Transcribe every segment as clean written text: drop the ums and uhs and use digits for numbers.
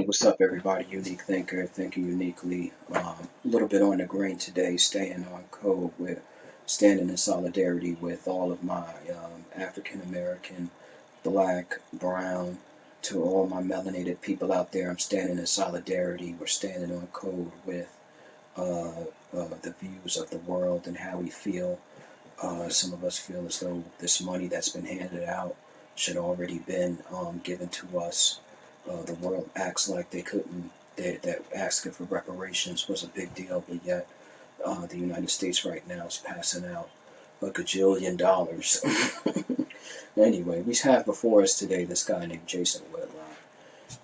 What's up, everybody? Unique Thinker, thinking uniquely. A little bit on the grain today, staying on code with, standing in solidarity with all of my African American, black, brown, to all my melanated people out there. I'm standing in solidarity. We're standing on code with the views of the world and how we feel. Some of us feel as though this money that's been handed out should already been given to us. The world acts like they couldn't, that asking for reparations was a big deal, but yet the United States right now is passing out a gajillion dollars. Anyway, we have before us today this guy named Jason Whitlock,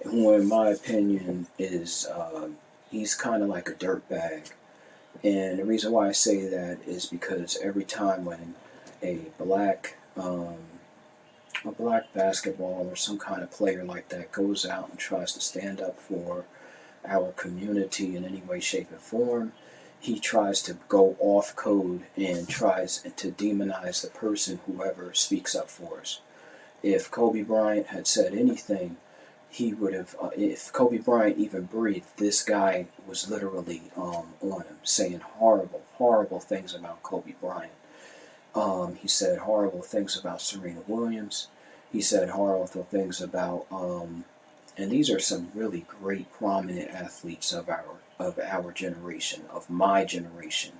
who in my opinion is, he's kind of like a dirtbag. And the reason why I say that is because every time when a black basketball or some kind of player like that goes out and tries to stand up for our community in any way, shape, or form, he tries to go off code and tries to demonize the person, whoever speaks up for us. If Kobe Bryant had said anything, he would have, if Kobe Bryant even breathed, this guy was literally on him, saying horrible, horrible things about Kobe Bryant. He said horrible things about Serena Williams. He said horrible things about, and these are some really great, prominent athletes of our generation, of my generation.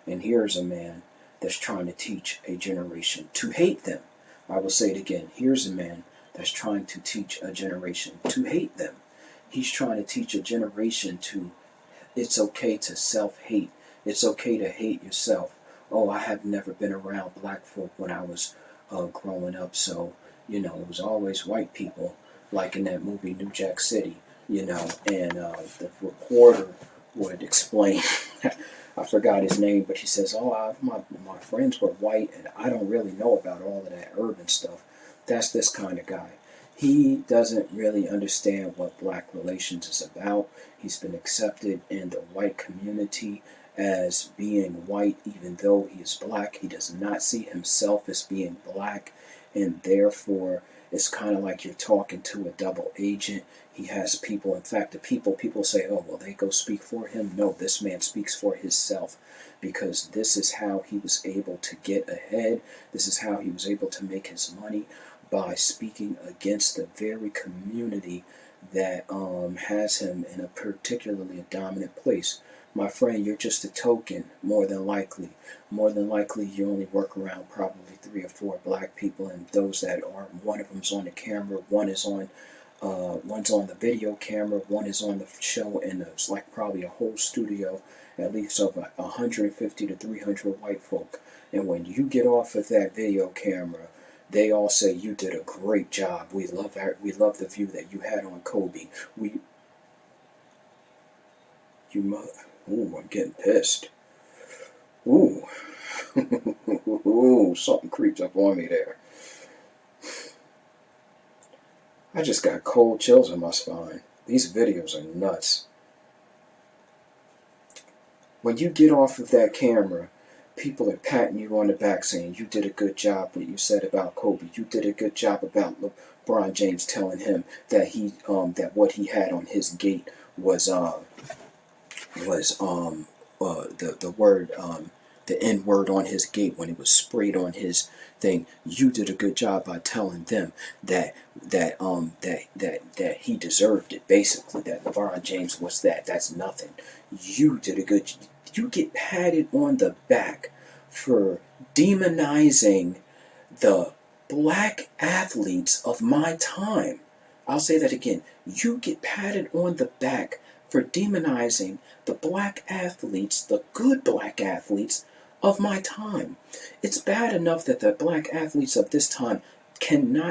And here's a man that's trying to teach a generation to hate them. I will say it again. Here's a man that's trying to teach a generation to hate them. He's trying to teach a generation to, it's okay to self-hate. It's okay to hate yourself. Oh, I have never been around black folk when I was growing up, so, it was always white people, like in that movie New Jack City, and the reporter would explain, I forgot his name, but he says, oh, my friends were white, and I don't really know about all of that urban stuff. That's this kind of guy. He doesn't really understand what black relations is about. He's been accepted in the white community as being white, even though he is black. He does not see himself as being black, and therefore it's kind of like you're talking to a double agent. He has people, in fact, the people say, oh, well, they go speak for him. No, this man speaks for himself, because this is how he was able to get ahead. This is how he was able to make his money, by speaking against the very community that has him in a particularly dominant place. My friend, you're just a token, more than likely. More than likely, you only work around probably 3 or 4 black people, and those that are, one of them's on the camera, one's on the video camera, one is on the show, and it's like probably a whole studio, at least of 150 to 300 white folk. And when you get off of that video camera, they all say you did a great job. We love the view that you had on Kobe. Ooh, I'm getting pissed. Ooh, ooh, something creeps up on me there. I just got cold chills in my spine. These videos are nuts. When you get off of that camera, people are patting you on the back saying you did a good job what you said about Kobe. You did a good job about LeBron James, telling him that that what he had on his gate was the word, the N word on his gate when it was sprayed on his thing. You did a good job by telling them that he deserved it. Basically, that LeBron James was that. That's nothing. You did a good. You get patted on the back for demonizing the black athletes of my time. I'll say that again. You get patted on the back for demonizing the black athletes, the good black athletes of my time. It's bad enough that the black athletes of this time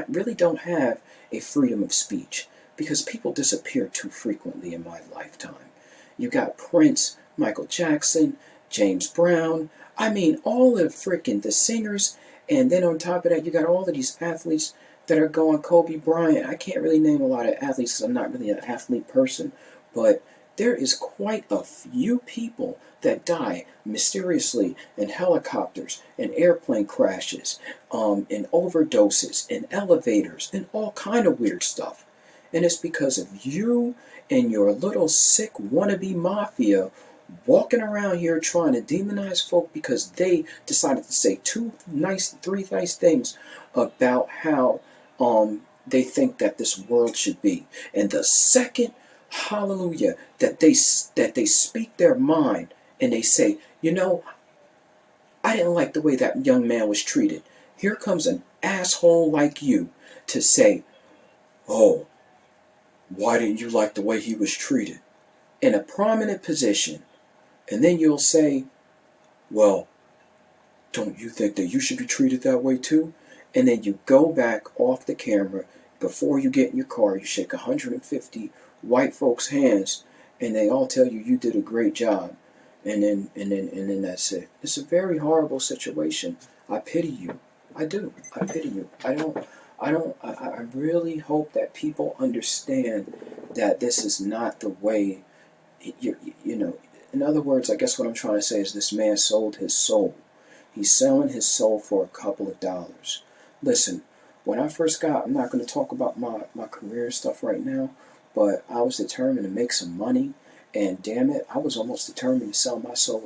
really don't have a freedom of speech, because people disappear too frequently in my lifetime. You got Prince, Michael Jackson, James Brown, I mean, all of the singers, and then on top of that, you got all of these athletes that are going. Kobe Bryant. I can't really name a lot of athletes because I'm not really an athlete person, but there is quite a few people that die mysteriously in helicopters, in airplane crashes, in overdoses, in elevators, and all kind of weird stuff. And it's because of you and your little sick wannabe mafia walking around here trying to demonize folk because they decided to say three nice things about how they think that this world should be. And the second, hallelujah, that they speak their mind and they say, you know, I didn't like the way that young man was treated. Here comes an asshole like you to say, oh, why didn't you like the way he was treated? In a prominent position. And then you'll say, well, don't you think that you should be treated that way too? And then you go back off the camera. Before you get in your car, you shake 150 white folks' hands, and they all tell you did a great job. And then that's it. It's a very horrible situation. I pity you. I do. I pity you. I really hope that people understand that this is not the way, you know, in other words, I guess what I'm trying to say is this man sold his soul. He's selling his soul for a couple of dollars. Listen, when I first I'm not going to talk about my career and stuff right now, but I was determined to make some money, and damn it, I was almost determined to sell my soul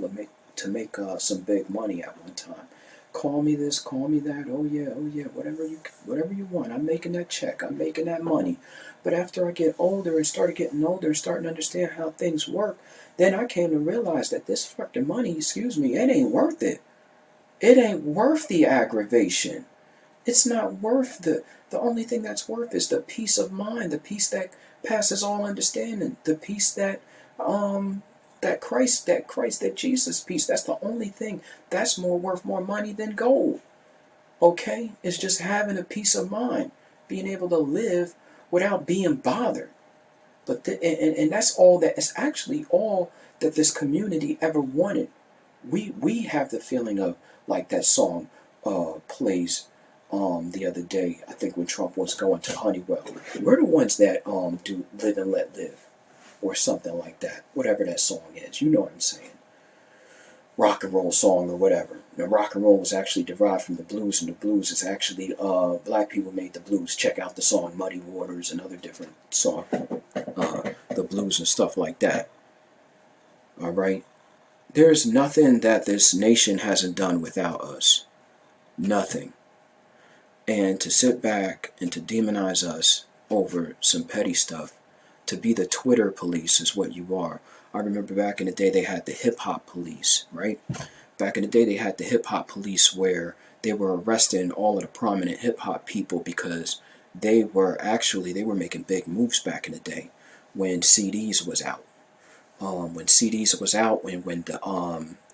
to make some big money at one time. Call me this, call me that, oh yeah, whatever you want. I'm making that check, I'm making that money. But after I get older and started getting older and starting to understand how things work, then I came to realize that this fucking money, excuse me, it ain't worth it. It ain't worth the aggravation. It's not worth the only thing that's worth is the peace of mind, the peace that passes all understanding, the peace that that Jesus peace. That's the only thing that's worth more money than gold. Okay? It's just having a peace of mind, being able to live without being bothered. But and that's all that is actually all that this community ever wanted. We have the feeling of like that song plays the other day. I think when Trump was going to Honeywell, we're the ones that do Live and Let Live or something like that. Whatever that song is, you know what I'm saying. Rock and roll song or whatever. Now, rock and roll was actually derived from the blues, and the blues is actually black people made the blues. Check out the song Muddy Waters and other different songs, the blues and stuff like that. All right. There's nothing that this nation hasn't done without us. Nothing. And to sit back and to demonize us over some petty stuff, to be the Twitter police is what you are. I remember back in the day they had the hip hop police, right? Back in the day they had the hip hop police where they were arresting all of the prominent hip hop people because they were making big moves back in the day when CDs was out. When CDs was out, when the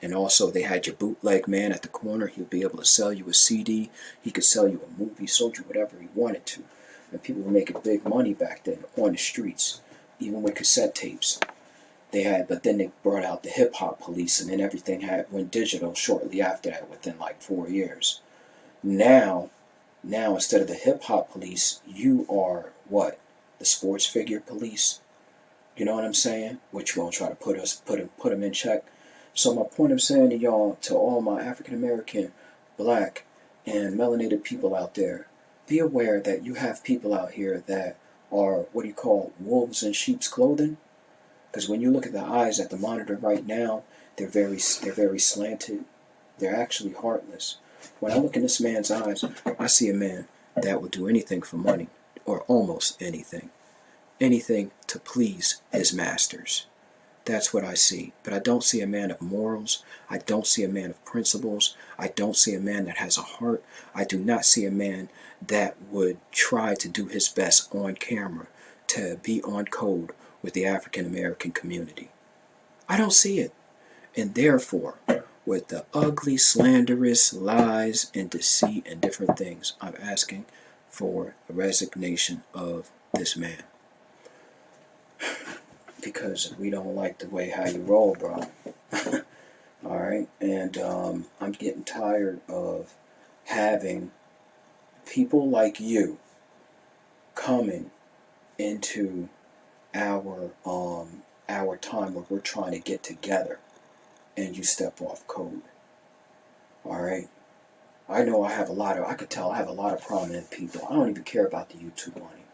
and also they had your bootleg man at the corner. He'd be able to sell you a CD. He could sell you a movie, sold you whatever he wanted to. And people were making big money back then on the streets, even with cassette tapes. But then they brought out the hip hop police, and then everything went digital shortly after that, within like 4 years. Now instead of the hip hop police, you are what? The sports figure police. You know what I'm saying? Which gonna try to put them in check. So my point I'm saying to y'all, to all my African American, black, and melanated people out there, be aware that you have people out here that are wolves in sheep's clothing. Because when you look at the eyes at the monitor right now, they're very slanted. They're actually heartless. When I look in this man's eyes, I see a man that will do anything for money, or almost anything. Anything to please his masters. That's what I see. But I don't see a man of morals. I don't see a man of principles. I don't see a man that has a heart. I do not see a man that would try to do his best on camera to be on code with the African American community. I don't see it. And therefore, with the ugly, slanderous lies and deceit and different things, I'm asking for the resignation of this man. Because we don't like the way how you roll, bro. Alright? And I'm getting tired of having people like you coming into our time where we're trying to get together and you step off code. Alright? I know I could tell I have a lot of prominent people. I don't even care about the YouTube money.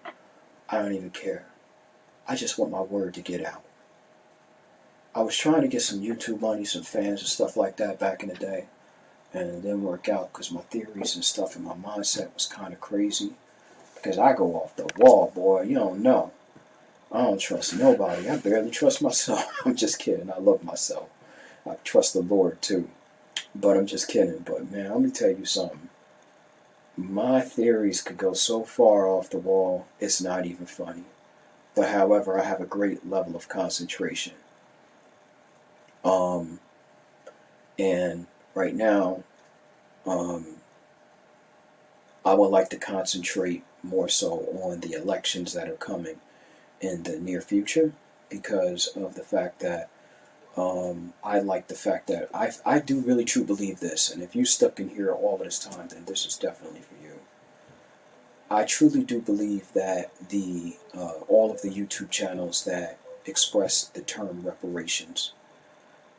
I don't even care. I just want my word to get out. I was trying to get some YouTube money, some fans and stuff like that back in the day, and it didn't work out because my theories and stuff and my mindset was kind of crazy. Because I go off the wall, boy. You don't know. I don't trust nobody. I barely trust myself. I'm just kidding. I love myself. I trust the Lord too. But I'm just kidding. But man, let me tell you something. My theories could go so far off the wall, it's not even funny. But however, I have a great level of concentration. And right now, um, I would like to concentrate more so on the elections that are coming in the near future because of the fact that I like the fact that I do really truly believe this, and if you stuck in here all of this time, then this is definitely for you. I truly do believe that the all of the YouTube channels that express the term reparations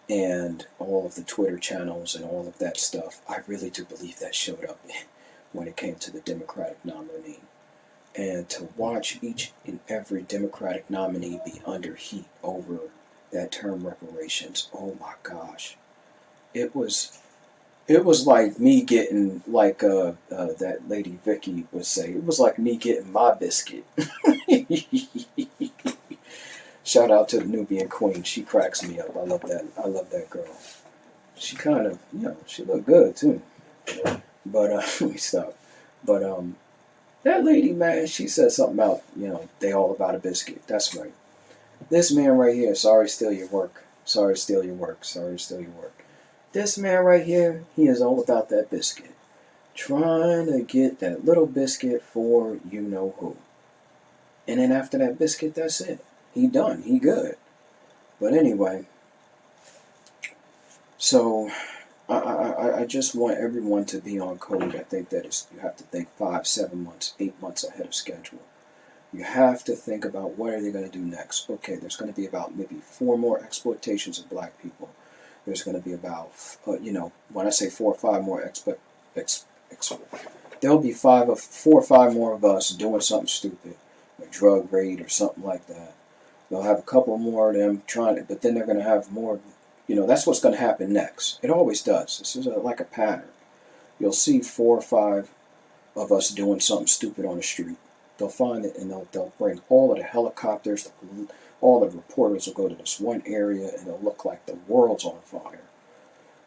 and all of the Twitter channels and all of that stuff, I really do believe that showed up when it came to the Democratic nominee. And to watch each and every Democratic nominee be under heat over that term reparations, oh my gosh. It was like me getting, like that lady Vicky would say, it was like me getting my biscuit. Shout out to the Nubian Queen. She cracks me up. I love that girl. She kind of, she looked good too. But let me stop. But that lady, man, she said something about, they all about a biscuit. That's right. This man right here, sorry to steal your work. Sorry to steal your work. Sorry to steal your work. This man right here, he is all about that biscuit. Trying to get that little biscuit for you know who. And then after that biscuit, that's it. He done. He good. But anyway, so I just want everyone to be on code. I think that you have to think 5, 7 months, 8 months ahead of schedule. You have to think about what are they going to do next. Okay, there's going to be about maybe 4 more exploitations of black people. There's going to be about, when I say 4 or 5 more there'll be 4 or 5 more of us doing something stupid, a drug raid or something like that. They'll have a couple more of them trying it, but then they're going to have more. That's what's going to happen next. It always does. This is like a pattern. You'll see 4 or 5 of us doing something stupid on the street. They'll find it, and they'll bring all of the helicopters, all the reporters will go to this one area, and it'll look like the world's on fire.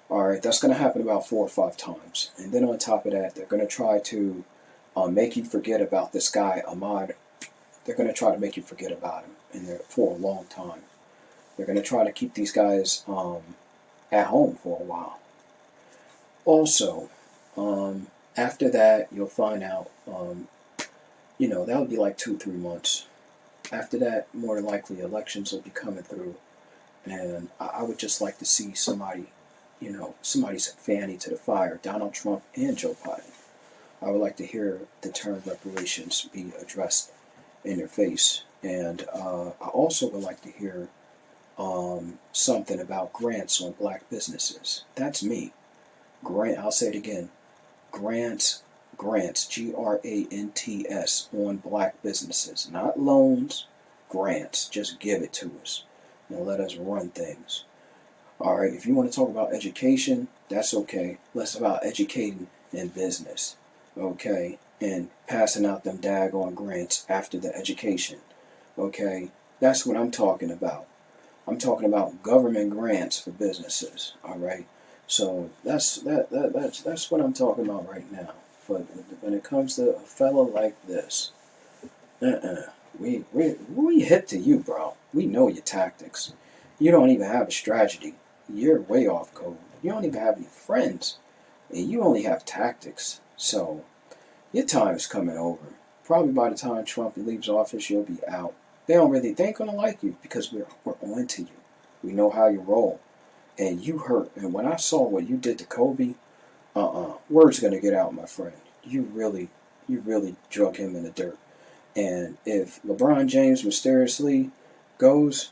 All right, that's going to happen about 4 or 5 times. And then on top of that, they're going to try to make you forget about this guy, Ahmad. They're going to try to make you forget about him for a long time. They're going to try to keep these guys at home for a while. Also, after that, you'll find out, that'll be like 2-3 months. After that, more than likely, elections will be coming through. And I would just like to see somebody's fanny to the fire, Donald Trump and Joe Biden. I would like to hear the term reparations be addressed in their face. And I also would like to hear something about grants on black businesses. That's me. I'll say it again. Grants, grants, on black businesses. Not loans, grants. Just give it to us. Let us run things. Alright, if you want to talk about education, that's okay. Let's about educating in business. Okay? And passing out them daggone grants after the education. Okay? That's what I'm talking about. I'm talking about government grants for businesses. Alright? So that's what I'm talking about right now. But when it comes to a fellow like this, we hip to you, bro. We know your tactics. You don't even have a strategy. You're way off code. You don't even have any friends. And you only have tactics. So your time is coming over. Probably by the time Trump leaves office, you'll be out. They ain't gonna like you because we're on to you. We know how you roll. And you hurt. And when I saw what you did to Kobe, word's gonna get out, my friend. You really drug him in the dirt. And if LeBron James mysteriously goes,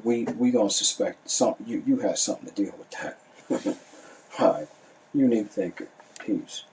we gonna suspect something. You have something to deal with that. Hi, unique thinker. Peace.